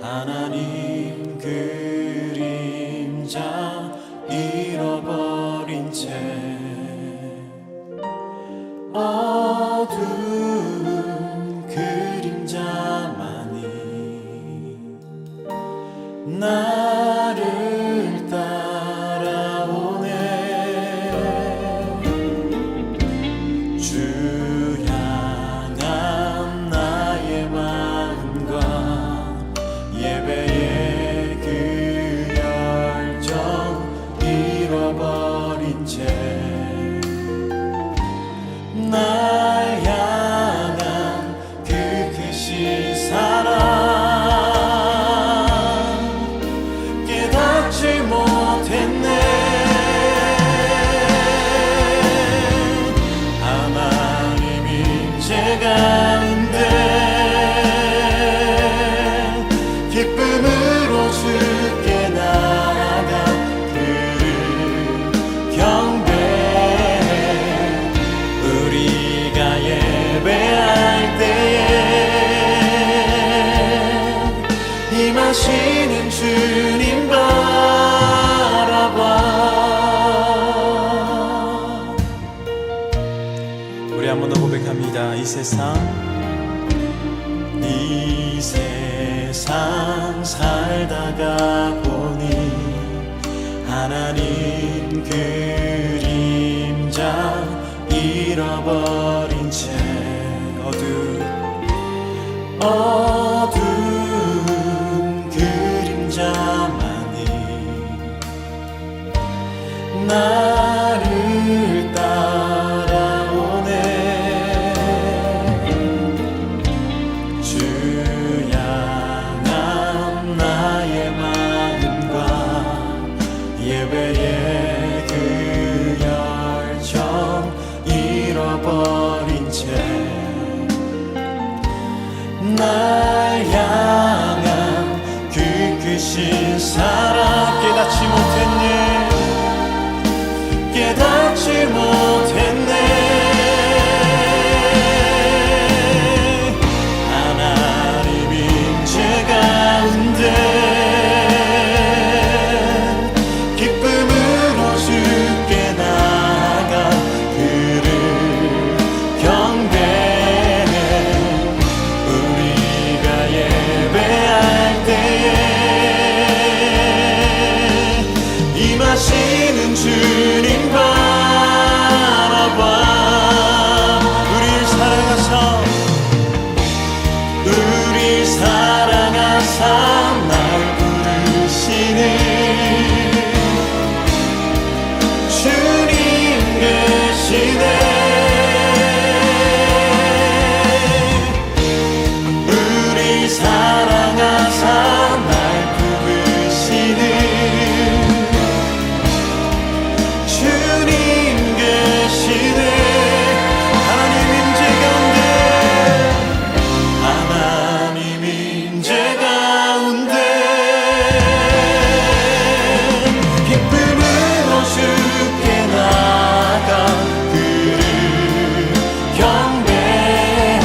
하나님 그림자 잃어버린 채 어두운 그림자만이 나를 따라오네. 주 향한 나의 마음과 예배의 그 열정 잃어버린 채 날 향한 그 크신 사랑 깨닫지 못했네. 하나님 임재 가운데 기쁨으로 주께 나아가 그를 경배해. 우리가 예배할 때에 임하시는 주님 바라봐. 우리 한 번 더 고백합니다. 이 세상 살다가 보니 하나님 그림자 잃어버린 채 어두운 그림자만이 나를 따라오네. 주 향한 나의 마음과 예배의 그 열정 잃어버린 채 날 향한 그 크신 사랑 깨닫지 못했네. 하나님 임재 가운데 기쁨으로 주께 나아가 그를 경배해. 우리가 예배할 때에 임하시는 주님 바라봐. 우리 사랑하사 날 부르시는 주님 계시네. 우리 사랑하사 날 부르시는 주님 계시네. 하나님 임재 가운데 기쁨으로 주께 나아가 그를 경배해.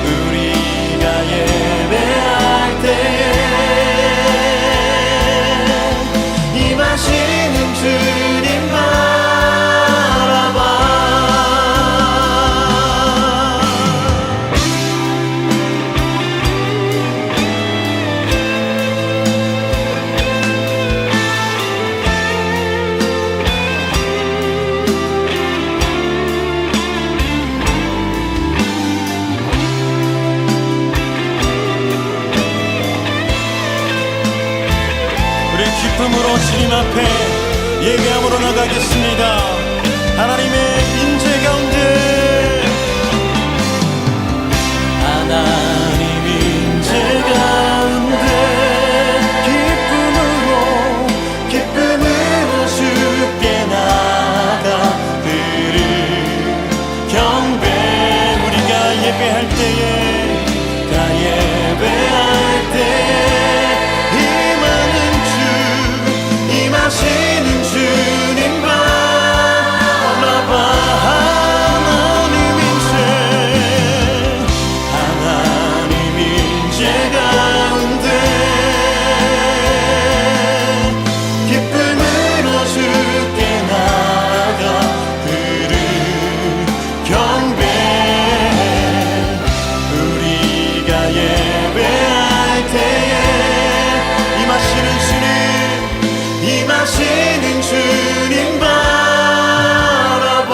우리가 예배할 때에 임하시는 주님 바라봐. 기쁨으로 주님 앞에 예배함으로 나가겠습니다. 하나님의 임재 가운데 하나님 임재 가운데 기쁨으로 주께 나아가 그를 경배. 우리가 예배할 때에 임하시는 주님 바라봐. 때에 임하시는 주님 바라봐.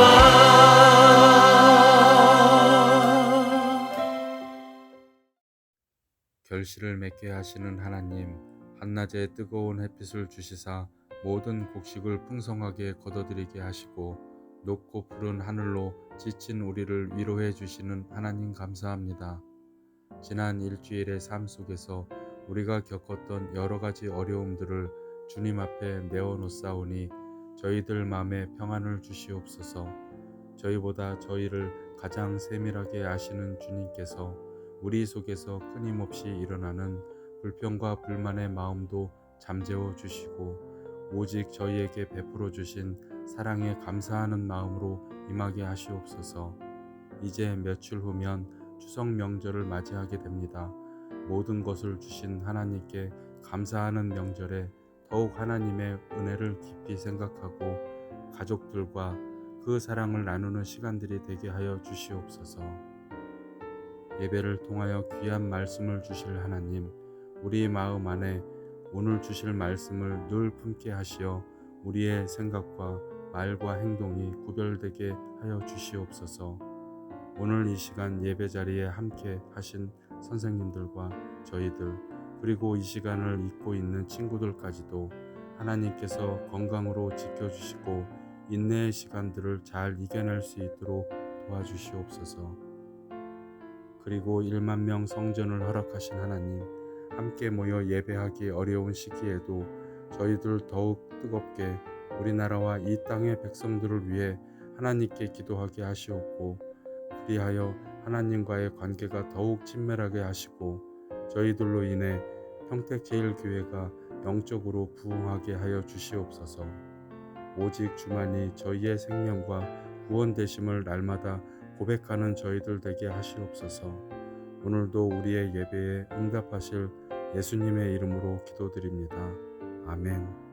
결실을 맺게 하시는 하나님, 한낮에 뜨거운 햇빛을 주시사 모든 곡식을 풍성하게 거둬들이게 하시고 높고 푸른 하늘로 지친 우리를 위로해 주시는 하나님 감사합니다. 지난 일주일의 삶 속에서 우리가 겪었던 여러 가지 어려움들을 주님 앞에 내어놓사오니 저희들 마음에 평안을 주시옵소서. 저희보다 저희를 가장 세밀하게 아시는 주님께서 우리 속에서 끊임없이 일어나는 불평과 불만의 마음도 잠재워 주시고 오직 저희에게 베풀어 주신 사랑에 감사하는 마음으로 임하게 하시옵소서. 이제 며칠 후면 추석 명절을 맞이하게 됩니다. 모든 것을 주신 하나님께 감사하는 명절에 더욱 하나님의 은혜를 깊이 생각하고 가족들과 그 사랑을 나누는 시간들이 되게 하여 주시옵소서. 예배를 통하여 귀한 말씀을 주실 하나님, 우리 마음 안에 오늘 주실 말씀을 늘 품게 하시어 우리의 생각과 말과 행동이 구별되게 하여 주시옵소서. 오늘 이 시간 예배 자리에 함께 하신 선생님들과 저희들, 그리고 이 시간을 잊고 있는 친구들까지도 하나님께서 건강으로 지켜주시고 인내의 시간들을 잘 이겨낼 수 있도록 도와주시옵소서. 그리고 1만 명 성전을 허락하신 하나님, 함께 모여 예배하기 어려운 시기에도 저희들 더욱 뜨겁게 우리나라와 이 땅의 백성들을 위해 하나님께 기도하게 하시옵고, 그리하여 하나님과의 관계가 더욱 친밀하게 하시고 저희들로 인해 평택제일교회가 영적으로 부흥하게 하여 주시옵소서. 오직 주만이 저희의 생명과 구원되심을 날마다 고백하는 저희들 되게 하시옵소서. 오늘도 우리의 예배에 응답하실 예수님의 이름으로 기도드립니다. 아멘.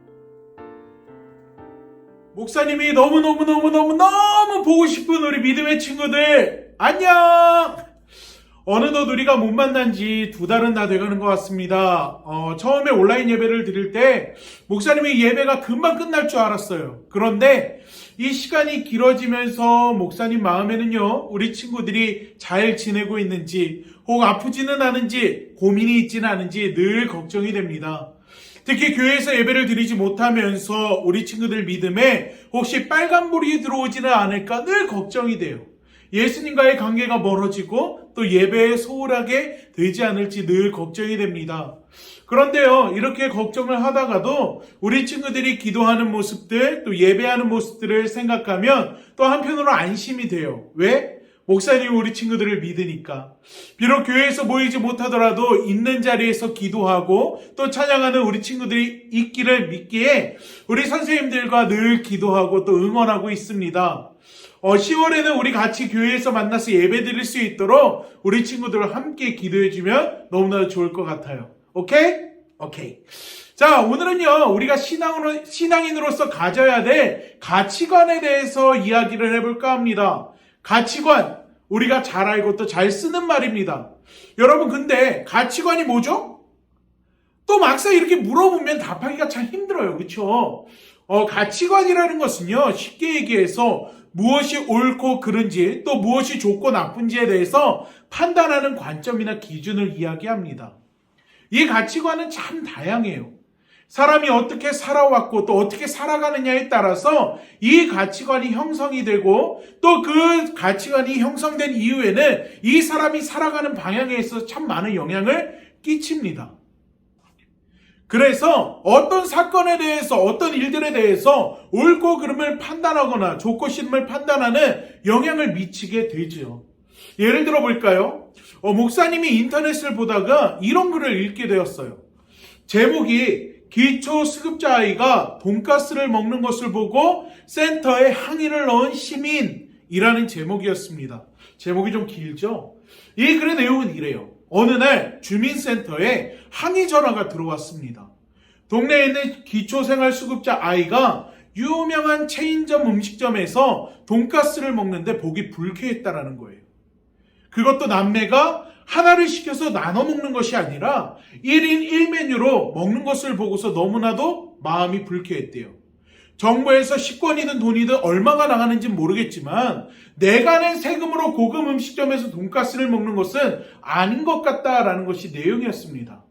목사님이 너무 보고 싶은 우리 믿음의 친구들, 안녕! 어느덧 우리가 못 만난 지 2달은 다 돼가는 것 같습니다. 처음에 온라인 예배를 드릴 때 목사님이 예배가 금방 끝날 줄 알았어요. 그런데 이 시간이 길어지면서 목사님 마음에는요, 우리 친구들이 잘 지내고 있는지, 혹 아프지는 않은지, 고민이 있지는 않은지 늘 걱정이 됩니다. 특히 교회에서 예배를 드리지 못하면서 우리 친구들 믿음에 혹시 빨간불이 들어오지는 않을까 늘 걱정이 돼요. 예수님과의 관계가 멀어지고 또 예배에 소홀하게 되지 않을지 늘 걱정이 됩니다. 그런데요, 이렇게 걱정을 하다가도 우리 친구들이 기도하는 모습들, 또 예배하는 모습들을 생각하면 또 한편으로 안심이 돼요. 왜? 목사님이 우리 친구들을 믿으니까. 비록 교회에서 모이지 못하더라도 있는 자리에서 기도하고 또 찬양하는 우리 친구들이 있기를 믿기에 우리 선생님들과 늘 기도하고 또 응원하고 있습니다. 10월에는 우리 같이 교회에서 만나서 예배 드릴 수 있도록 우리 친구들과 함께 기도해주면 너무나 좋을 것 같아요. 오케이? 오케이. 자, 오늘은요, 우리가 신앙인으로서 가져야 될 가치관에 대해서 이야기를 해볼까 합니다. 가치관, 우리가 잘 알고 또 잘 쓰는 말입니다. 여러분, 근데 가치관이 뭐죠? 또 막상 이렇게 물어보면 답하기가 참 힘들어요. 그렇죠? 가치관이라는 것은요, 쉽게 얘기해서 무엇이 옳고 그른지, 또 무엇이 좋고 나쁜지에 대해서 판단하는 관점이나 기준을 이야기합니다. 이 가치관은 참 다양해요. 사람이 어떻게 살아왔고 또 어떻게 살아가느냐에 따라서 이 가치관이 형성이 되고 또 그 가치관이 형성된 이후에는 이 사람이 살아가는 방향에 있어서 참 많은 영향을 끼칩니다. 그래서 어떤 사건에 대해서, 어떤 일들에 대해서 옳고 그름을 판단하거나 좋고 싫음을 판단하는 영향을 미치게 되죠. 예를 들어 볼까요? 목사님이 인터넷을 보다가 이런 글을 읽게 되었어요. 제목이 기초수급자 아이가 돈가스를 먹는 것을 보고 센터에 항의를 넣은 시민이라는 제목이었습니다. 제목이 좀 길죠? 이 글의 내용은 이래요. 어느 날 주민센터에 항의 전화가 들어왔습니다. 동네에 있는 기초생활수급자 아이가 유명한 체인점 음식점에서 돈가스를 먹는데 보기 불쾌했다라는 거예요. 그것도 남매가 하나를 시켜서 나눠 먹는 것이 아니라 1인 1메뉴로 먹는 것을 보고서 너무나도 마음이 불쾌했대요. 정부에서 식권이든 돈이든 얼마가 나가는지 모르겠지만 내가 낸 세금으로 고급 음식점에서 돈가스를 먹는 것은 아닌 것 같다라는 것이 내용이었습니다.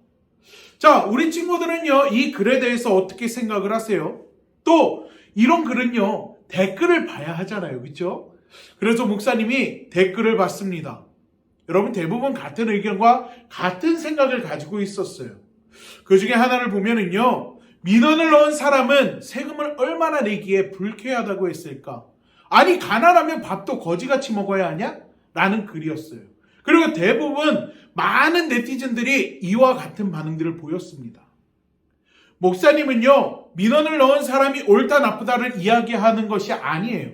자, 우리 친구들은요, 이 글에 대해서 어떻게 생각을 하세요? 또 이런 글은요, 댓글을 봐야 하잖아요. 그렇죠? 그래서 목사님이 댓글을 봤습니다. 여러분 대부분 같은 의견과 같은 생각을 가지고 있었어요. 그 중에 하나를 보면은요, 민원을 넣은 사람은 세금을 얼마나 내기에 불쾌하다고 했을까? 아니, 가난하면 밥도 거지같이 먹어야 하냐? 라는 글이었어요. 그리고 대부분 많은 네티즌들이 이와 같은 반응들을 보였습니다. 목사님은요, 민원을 넣은 사람이 옳다 나쁘다를 이야기하는 것이 아니에요.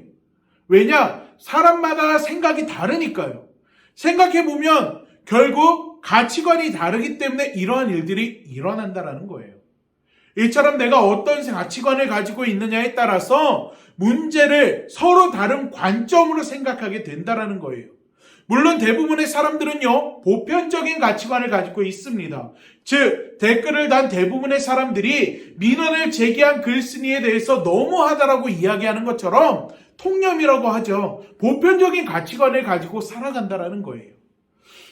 왜냐? 사람마다 생각이 다르니까요. 생각해보면 결국 가치관이 다르기 때문에 이러한 일들이 일어난다는 거예요. 이처럼 내가 어떤 가치관을 가지고 있느냐에 따라서 문제를 서로 다른 관점으로 생각하게 된다는 거예요. 물론 대부분의 사람들은요, 보편적인 가치관을 가지고 있습니다. 즉, 댓글을 단 대부분의 사람들이 민원을 제기한 글쓴이에 대해서 너무하다라고 이야기하는 것처럼 통념이라고 하죠. 보편적인 가치관을 가지고 살아간다는 거예요.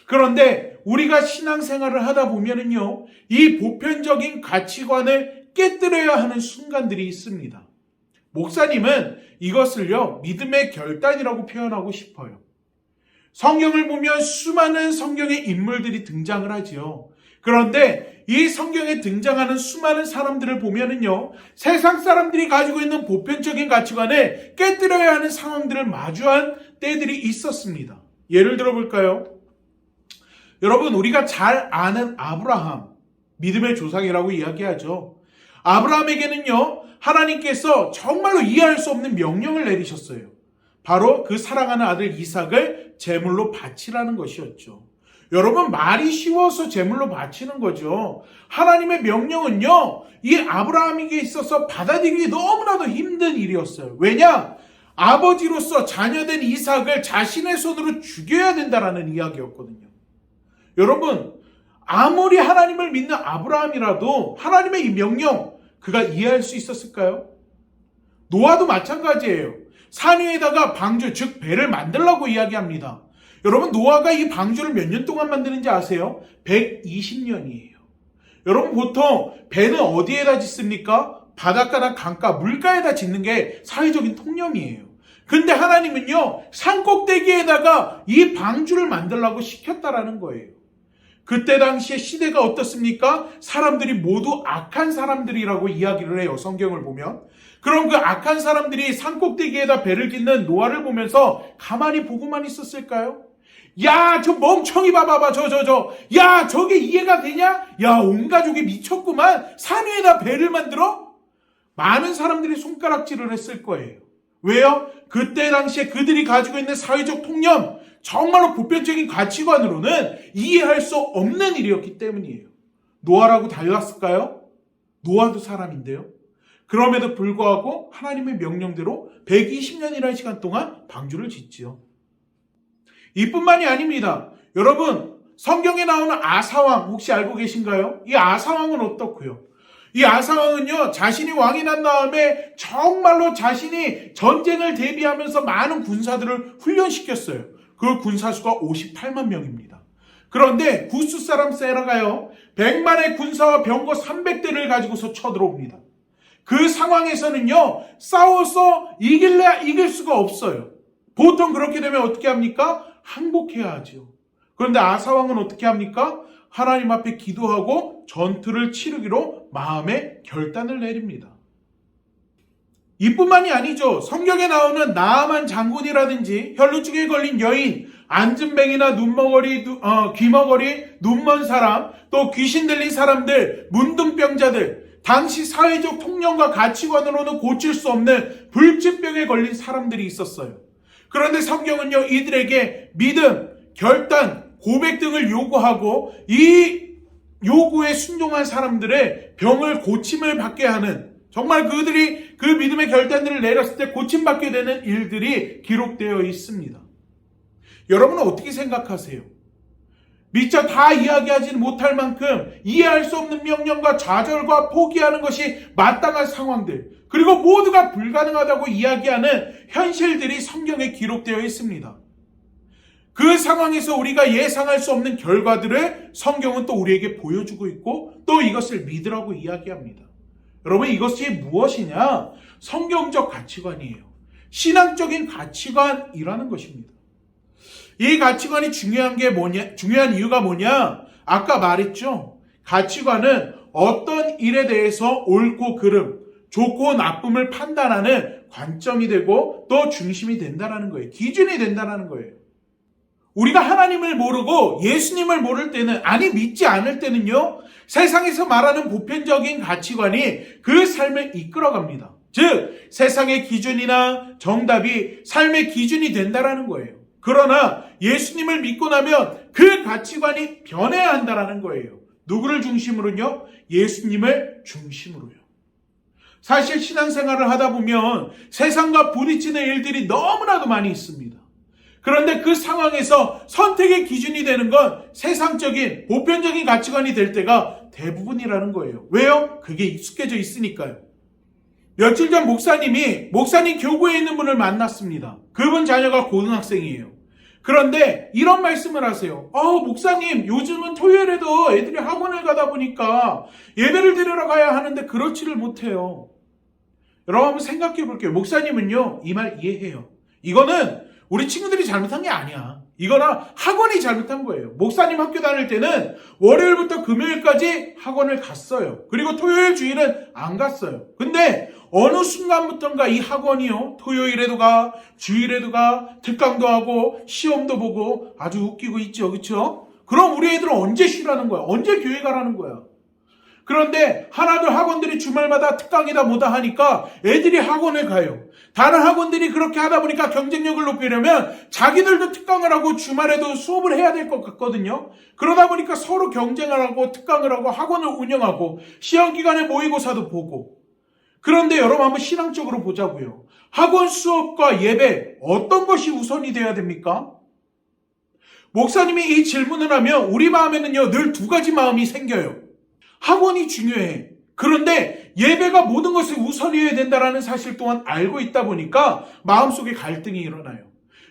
그런데 우리가 신앙생활을 하다 보면은요, 이 보편적인 가치관을 깨뜨려야 하는 순간들이 있습니다. 목사님은 이것을요, 믿음의 결단이라고 표현하고 싶어요. 성경을 보면 수많은 성경의 인물들이 등장을 하지요. 그런데 이 성경에 등장하는 수많은 사람들을 보면은요, 세상 사람들이 가지고 있는 보편적인 가치관을 깨뜨려야 하는 상황들을 마주한 때들이 있었습니다. 예를 들어 볼까요? 여러분, 우리가 잘 아는 아브라함, 믿음의 조상이라고 이야기하죠. 아브라함에게는요, 하나님께서 정말로 이해할 수 없는 명령을 내리셨어요. 바로 그 사랑하는 아들 이삭을 제물로 바치라는 것이었죠. 여러분, 말이 쉬워서 제물로 바치는 거죠. 하나님의 명령은요, 이 아브라함에게 있어서 받아들이기 너무나도 힘든 일이었어요. 왜냐? 아버지로서 자녀된 이삭을 자신의 손으로 죽여야 된다라는 이야기였거든요. 여러분, 아무리 하나님을 믿는 아브라함이라도 하나님의 이 명령, 그가 이해할 수 있었을까요? 노아도 마찬가지예요. 산 위에다가 방주, 즉 배를 만들라고 이야기합니다. 여러분, 노아가 이 방주를 몇 년 동안 만드는지 아세요? 120년이에요. 여러분, 보통 배는 어디에다 짓습니까? 바닷가나 강가, 물가에다 짓는 게 사회적인 통념이에요. 근데 하나님은요, 산 꼭대기에다가 이 방주를 만들라고 시켰다라는 거예요. 그때 당시에 시대가 어떻습니까? 사람들이 모두 악한 사람들이라고 이야기를 해요. 성경을 보면. 그럼 그 악한 사람들이 산 꼭대기에다 배를 짓는 노아를 보면서 가만히 보고만 있었을까요? 야, 저 멍청이 봐봐봐, 야, 저게 이해가 되냐? 야, 온 가족이 미쳤구만. 산 위에다 배를 만들어? 많은 사람들이 손가락질을 했을 거예요. 왜요? 그때 당시에 그들이 가지고 있는 사회적 통념, 정말로 보편적인 가치관으로는 이해할 수 없는 일이었기 때문이에요. 노아라고 달랐을까요? 노아도 사람인데요. 그럼에도 불구하고 하나님의 명령대로 120년이라는 시간 동안 방주를 짓지요. 이뿐만이 아닙니다. 여러분, 성경에 나오는 아사왕 혹시 알고 계신가요? 이 아사왕은 어떻고요? 이 아사왕은요, 자신이 왕이 난 다음에 정말로 자신이 전쟁을 대비하면서 많은 군사들을 훈련시켰어요. 그 군사수가 58만 명입니다. 그런데 구스 사람 세라가요, 100만의 군사와 병거 300대를 가지고서 쳐들어옵니다. 그 상황에서는요, 싸워서 이길 수가 없어요. 보통 그렇게 되면 어떻게 합니까? 항복해야 하죠. 그런데 아사왕은 어떻게 합니까? 하나님 앞에 기도하고 전투를 치르기로 마음의 결단을 내립니다. 이뿐만이 아니죠. 성경에 나오는 나아만 장군이라든지 혈루증에 걸린 여인, 안진뱅이나 귀머거리, 눈먼 사람, 또 귀신 들린 사람들, 문둥병자들, 당시 사회적 통념과 가치관으로는 고칠 수 없는 불치병에 걸린 사람들이 있었어요. 그런데 성경은요, 이들에게 믿음, 결단, 고백 등을 요구하고 이 요구에 순종한 사람들의 병을 고침을 받게 하는, 정말 그들이 그 믿음의 결단들을 내렸을 때 고침받게 되는 일들이 기록되어 있습니다. 여러분은 어떻게 생각하세요? 미처 다 이야기하지는 못할 만큼 이해할 수 없는 명령과 좌절과 포기하는 것이 마땅한 상황들, 그리고 모두가 불가능하다고 이야기하는 현실들이 성경에 기록되어 있습니다. 그 상황에서 우리가 예상할 수 없는 결과들을 성경은 또 우리에게 보여주고 있고 또 이것을 믿으라고 이야기합니다. 여러분, 이것이 무엇이냐? 성경적 가치관이에요. 신앙적인 가치관이라는 것입니다. 이 가치관이 중요한 이유가 뭐냐? 아까 말했죠. 가치관은 어떤 일에 대해서 옳고 그름, 좋고 나쁨을 판단하는 관점이 되고 또 중심이 된다는 거예요. 기준이 된다는 거예요. 우리가 하나님을 모르고 예수님을 모를 때는, 아니 믿지 않을 때는요, 세상에서 말하는 보편적인 가치관이 그 삶을 이끌어갑니다. 즉 세상의 기준이나 정답이 삶의 기준이 된다는 거예요. 그러나 예수님을 믿고 나면 그 가치관이 변해야 한다는 거예요. 누구를 중심으로요? 예수님을 중심으로요. 사실 신앙생활을 하다 보면 세상과 부딪히는 일들이 너무나도 많이 있습니다. 그런데 그 상황에서 선택의 기준이 되는 건 세상적인 보편적인 가치관이 될 때가 대부분이라는 거예요. 왜요? 그게 익숙해져 있으니까요. 며칠 전 목사님 교구에 있는 분을 만났습니다. 그분 자녀가 고등학생이에요. 그런데 이런 말씀을 하세요. 목사님, 요즘은 토요일에도 애들이 학원을 가다 보니까 예배를 드리러 가야 하는데 그렇지를 못해요. 여러분 한번 생각해 볼게요. 목사님은요, 이 말 이해해요. 이거는 우리 친구들이 잘못한 게 아니야. 이거나 학원이 잘못한 거예요. 목사님 학교 다닐 때는 월요일부터 금요일까지 학원을 갔어요. 그리고 토요일 주일은 안 갔어요. 근데 어느 순간부터인가 이 학원이요, 토요일에도 가, 주일에도 가, 특강도 하고 시험도 보고 아주 웃기고 있죠. 그렇죠? 그럼 우리 애들은 언제 쉬라는 거야? 언제 교회 가라는 거야? 그런데 하나둘 학원들이 주말마다 특강이다 뭐다 하니까 애들이 학원을 가요. 다른 학원들이 그렇게 하다 보니까 경쟁력을 높이려면 자기들도 특강을 하고 주말에도 수업을 해야 될 것 같거든요. 그러다 보니까 서로 경쟁을 하고 특강을 하고 학원을 운영하고 시험 기간에 모의고사도 보고. 그런데 여러분 한번 신앙적으로 보자고요. 학원 수업과 예배 어떤 것이 우선이 돼야 됩니까? 목사님이 이 질문을 하면 우리 마음에는요, 늘 두 가지 마음이 생겨요. 학원이 중요해. 그런데 예배가 모든 것을 우선이어야 된다는 사실 또한 알고 있다 보니까 마음속에 갈등이 일어나요.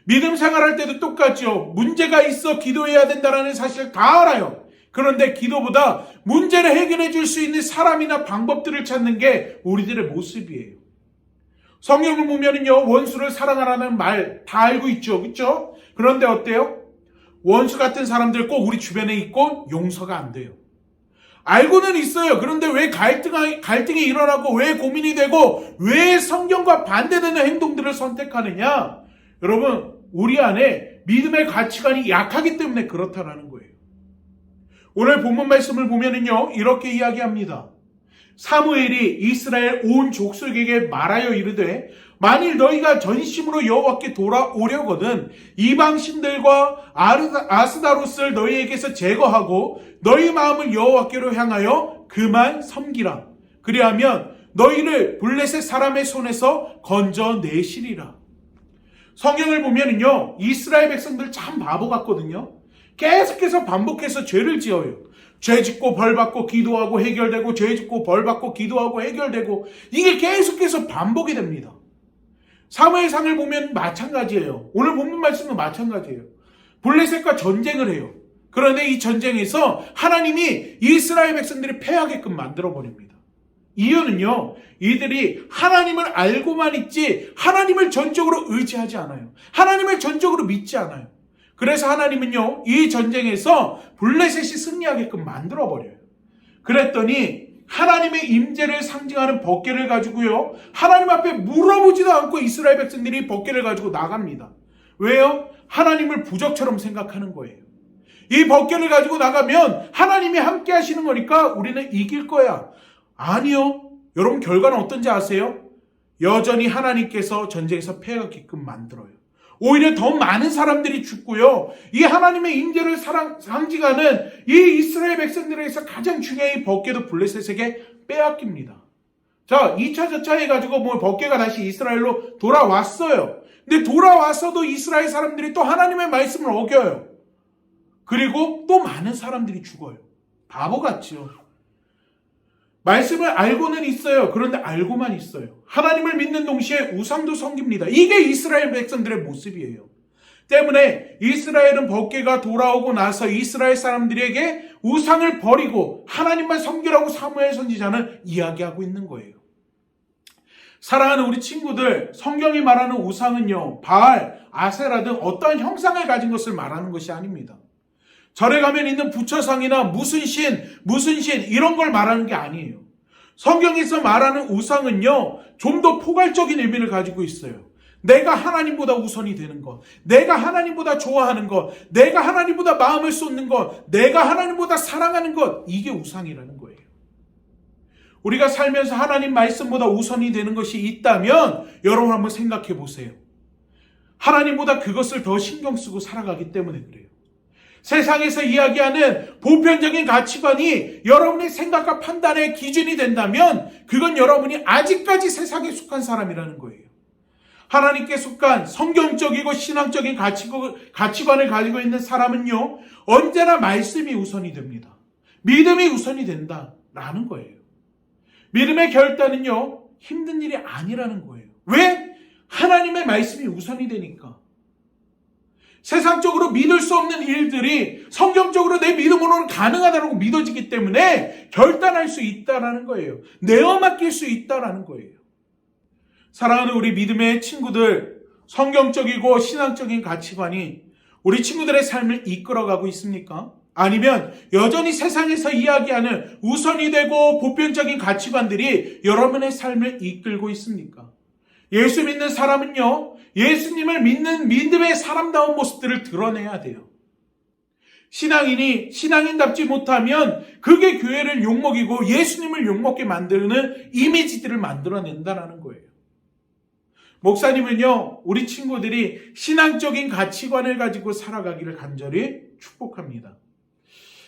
믿음 생활할 때도 똑같죠. 문제가 있어 기도해야 된다는 사실 다 알아요. 그런데 기도보다 문제를 해결해 줄 수 있는 사람이나 방법들을 찾는 게 우리들의 모습이에요. 성경을 보면은요, 원수를 사랑하라는 말 다 알고 있죠. 그렇죠? 그런데 어때요? 원수 같은 사람들 꼭 우리 주변에 있고 용서가 안 돼요. 알고는 있어요. 그런데 왜 갈등이 일어나고 왜 고민이 되고 왜 성경과 반대되는 행동들을 선택하느냐? 여러분, 우리 안에 믿음의 가치관이 약하기 때문에 그렇다라는 거예요. 오늘 본문 말씀을 보면은요, 이렇게 이야기합니다. 사무엘이 이스라엘 온 족속에게 말하여 이르되 만일 너희가 전심으로 여호와께 돌아오려거든 이방 신들과 아스다롯을 너희에게서 제거하고 너희 마음을 여호와께로 향하여 그만 섬기라. 그리하면 너희를 블레셋 사람의 손에서 건져내시리라. 성경을 보면은요, 이스라엘 백성들 참 바보 같거든요. 계속해서 반복해서 죄를 지어요. 죄 짓고 벌 받고 기도하고 해결되고 죄 짓고 벌 받고 기도하고 해결되고 이게 계속해서 반복이 됩니다. 사무엘상을 보면 마찬가지예요. 오늘 본문 말씀도 마찬가지예요. 블레셋과 전쟁을 해요. 그런데 이 전쟁에서 하나님이 이스라엘 백성들이 패하게끔 만들어버립니다. 이유는요, 이들이 하나님을 알고만 있지 하나님을 전적으로 의지하지 않아요. 하나님을 전적으로 믿지 않아요. 그래서 하나님은요, 이 전쟁에서 블레셋이 승리하게끔 만들어버려요. 그랬더니 하나님의 임재를 상징하는 번개를 가지고요, 하나님 앞에 물어보지도 않고 이스라엘 백성들이 번개를 가지고 나갑니다. 왜요? 하나님을 부적처럼 생각하는 거예요. 이 번개를 가지고 나가면 하나님이 함께 하시는 거니까 우리는 이길 거야. 아니요. 여러분, 결과는 어떤지 아세요? 여전히 하나님께서 전쟁에서 패하게끔 만들어요. 오히려 더 많은 사람들이 죽고요, 이 하나님의 임재를 상징하는 이 이스라엘 백성들에게서 가장 중요한 이 번개도 블레셋에게 빼앗깁니다. 자, 2차 저차 해가지고 번개가 다시 이스라엘로 돌아왔어요. 근데 돌아왔어도 이스라엘 사람들이 또 하나님의 말씀을 어겨요. 그리고 또 많은 사람들이 죽어요. 바보같죠. 말씀을 알고는 있어요. 그런데 알고만 있어요. 하나님을 믿는 동시에 우상도 섬깁니다. 이게 이스라엘 백성들의 모습이에요. 때문에 이스라엘은 법궤가 돌아오고 나서 이스라엘 사람들에게 우상을 버리고 하나님만 섬기라고 사무엘 선지자는 이야기하고 있는 거예요. 사랑하는 우리 친구들, 성경이 말하는 우상은요, 바알, 아세라 등 어떠한 형상을 가진 것을 말하는 것이 아닙니다. 절에 가면 있는 부처상이나 무슨 신 이런 걸 말하는 게 아니에요. 성경에서 말하는 우상은요, 좀 더 포괄적인 의미를 가지고 있어요. 내가 하나님보다 우선이 되는 것, 내가 하나님보다 좋아하는 것, 내가 하나님보다 마음을 쏟는 것, 내가 하나님보다 사랑하는 것, 이게 우상이라는 거예요. 우리가 살면서 하나님 말씀보다 우선이 되는 것이 있다면 여러분 한번 생각해 보세요. 하나님보다 그것을 더 신경 쓰고 살아가기 때문에 그래요. 세상에서 이야기하는 보편적인 가치관이 여러분의 생각과 판단의 기준이 된다면 그건 여러분이 아직까지 세상에 속한 사람이라는 거예요. 하나님께 속한 성경적이고 신앙적인 가치관을 가지고 있는 사람은요, 언제나 말씀이 우선이 됩니다. 믿음이 우선이 된다라는 거예요. 믿음의 결단은요, 힘든 일이 아니라는 거예요. 왜? 하나님의 말씀이 우선이 되니까. 세상적으로 믿을 수 없는 일들이 성경적으로 내 믿음으로는 가능하다고 믿어지기 때문에 결단할 수 있다라는 거예요. 내어 맡길 수 있다라는 거예요. 사랑하는 우리 믿음의 친구들, 성경적이고 신앙적인 가치관이 우리 친구들의 삶을 이끌어가고 있습니까? 아니면 여전히 세상에서 이야기하는 우선이 되고 보편적인 가치관들이 여러분의 삶을 이끌고 있습니까? 예수 믿는 사람은요, 예수님을 믿는 믿음의 사람다운 모습들을 드러내야 돼요. 신앙인이 신앙인답지 못하면 그게 교회를 욕먹이고 예수님을 욕먹게 만드는 이미지들을 만들어낸다는 거예요. 목사님은요, 우리 친구들이 신앙적인 가치관을 가지고 살아가기를 간절히 축복합니다.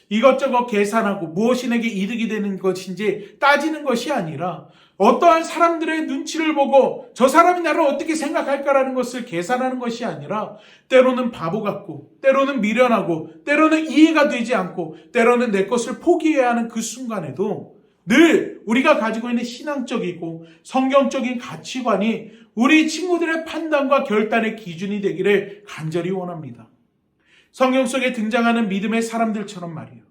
이것저것 계산하고 무엇이 내게 이득이 되는 것인지 따지는 것이 아니라 어떠한 사람들의 눈치를 보고 저 사람이 나를 어떻게 생각할까라는 것을 계산하는 것이 아니라 때로는 바보 같고 때로는 미련하고 때로는 이해가 되지 않고 때로는 내 것을 포기해야 하는 그 순간에도 늘 우리가 가지고 있는 신앙적이고 성경적인 가치관이 우리 친구들의 판단과 결단의 기준이 되기를 간절히 원합니다. 성경 속에 등장하는 믿음의 사람들처럼 말이에요.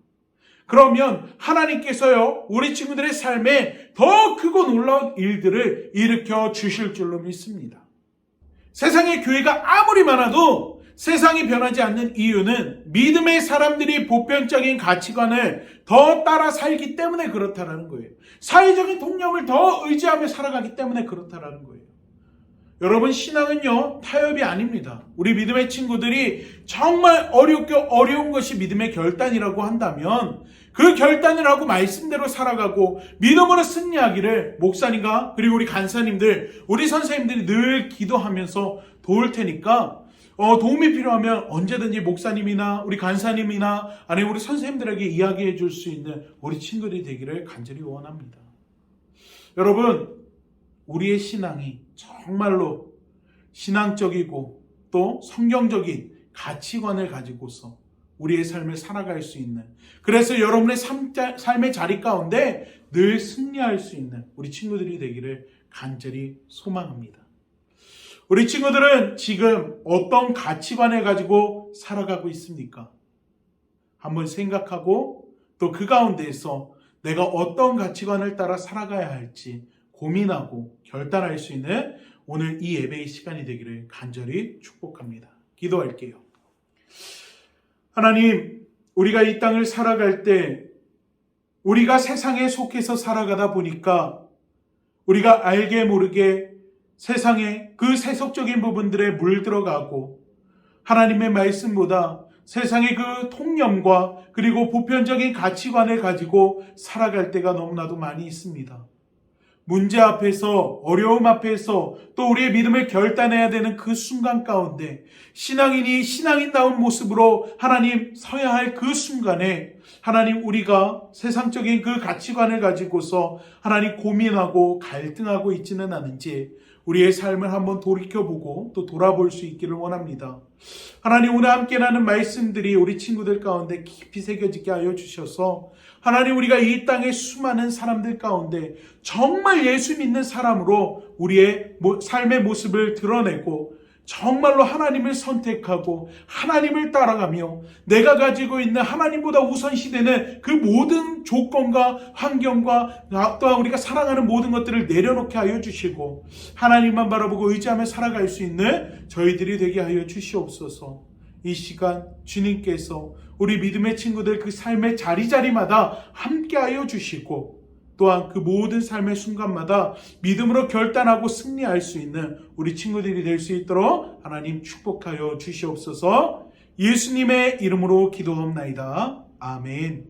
그러면 하나님께서요, 우리 친구들의 삶에 더 크고 놀라운 일들을 일으켜 주실 줄로 믿습니다. 세상의 교회가 아무리 많아도 세상이 변하지 않는 이유는 믿음의 사람들이 보편적인 가치관을 더 따라 살기 때문에 그렇다라는 거예요. 사회적인 통념을 더 의지하며 살아가기 때문에 그렇다라는 거예요. 여러분, 신앙은요, 타협이 아닙니다. 우리 믿음의 친구들이 정말 어렵고 어려운 것이 믿음의 결단이라고 한다면 그 결단을 하고 말씀대로 살아가고 믿음으로 승리하기를 목사님과 그리고 우리 간사님들, 우리 선생님들이 늘 기도하면서 도울 테니까 도움이 필요하면 언제든지 목사님이나 우리 간사님이나 아니면 우리 선생님들에게 이야기해 줄 수 있는 우리 친구들이 되기를 간절히 원합니다. 여러분, 우리의 신앙이 정말로 신앙적이고 또 성경적인 가치관을 가지고서 우리의 삶을 살아갈 수 있는, 그래서 여러분의 삶의 자리 가운데 늘 승리할 수 있는 우리 친구들이 되기를 간절히 소망합니다. 우리 친구들은 지금 어떤 가치관을 가지고 살아가고 있습니까? 한번 생각하고 또 그 가운데에서 내가 어떤 가치관을 따라 살아가야 할지 고민하고 결단할 수 있는 오늘 이 예배의 시간이 되기를 간절히 축복합니다. 기도할게요. 하나님, 우리가 이 땅을 살아갈 때 우리가 세상에 속해서 살아가다 보니까 우리가 알게 모르게 세상의 그 세속적인 부분들에 물들어가고 하나님의 말씀보다 세상의 그 통념과 그리고 보편적인 가치관을 가지고 살아갈 때가 너무나도 많이 있습니다. 문제 앞에서, 어려움 앞에서 또 우리의 믿음을 결단해야 되는 그 순간 가운데 신앙인이 신앙인다운 모습으로 하나님 서야 할 그 순간에 하나님, 우리가 세상적인 그 가치관을 가지고서 하나님 고민하고 갈등하고 있지는 않은지 우리의 삶을 한번 돌이켜보고 또 돌아볼 수 있기를 원합니다. 하나님, 오늘 함께 나눈 말씀들이 우리 친구들 가운데 깊이 새겨지게 하여 주셔서 하나님, 우리가 이 땅의 수많은 사람들 가운데 정말 예수 믿는 사람으로 우리의 삶의 모습을 드러내고 정말로 하나님을 선택하고 하나님을 따라가며 내가 가지고 있는 하나님보다 우선시되는 그 모든 조건과 환경과 또한 우리가 사랑하는 모든 것들을 내려놓게 하여 주시고 하나님만 바라보고 의지하며 살아갈 수 있는 저희들이 되게 하여 주시옵소서. 이 시간 주님께서 우리 믿음의 친구들 그 삶의 자리자리마다 함께하여 주시고 또한 그 모든 삶의 순간마다 믿음으로 결단하고 승리할 수 있는 우리 친구들이 될 수 있도록 하나님 축복하여 주시옵소서. 예수님의 이름으로 기도합나이다. 아멘.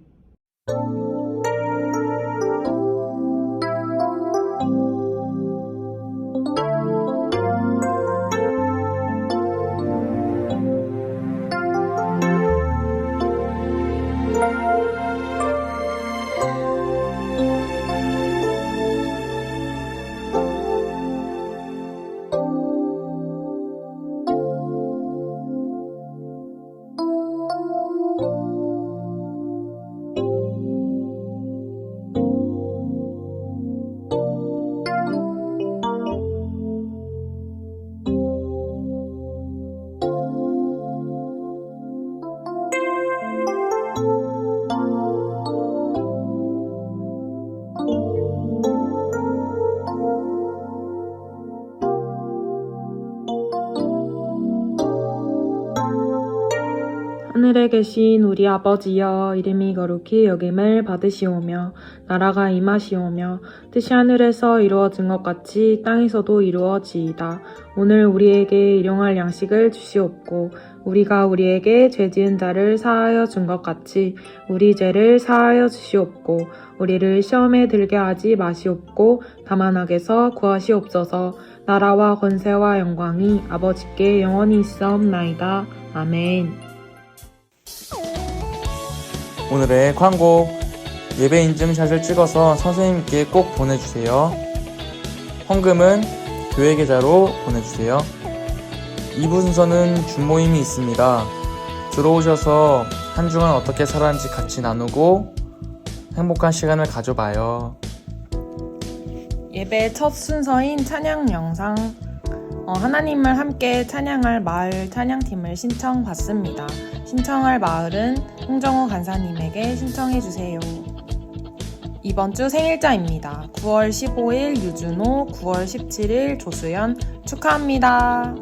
하늘에 계신 우리 아버지여, 이름이 거룩히 여김을 받으시오며 나라가 임하시오며 뜻이 하늘에서 이루어진 것 같이 땅에서도 이루어지이다. 오늘 우리에게 일용할 양식을 주시옵고 우리가 우리에게 죄 지은 자를 사하여 준 것 같이 우리 죄를 사하여 주시옵고 우리를 시험에 들게 하지 마시옵고 다만 악에서 구하시옵소서. 나라와 권세와 영광이 아버지께 영원히 있사옵나이다. 아멘. 오늘의 광고, 예배 인증샷을 찍어서 선생님께 꼭 보내주세요. 헌금은 교회 계좌로 보내주세요. 2부 순서는 줌모임이 있습니다. 들어오셔서 한 주간 어떻게 살았는지 같이 나누고 행복한 시간을 가져봐요. 예배 첫 순서인 찬양 영상, 하나님을 함께 찬양할 마을 찬양팀을 신청받습니다. 신청할 마을은 홍정호 간사님에게 신청해주세요. 이번 주 생일자입니다. 9월 15일 유준호, 9월 17일 조수연 축하합니다.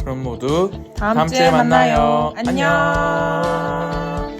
그럼 모두 다음 주에 만나요. 안녕.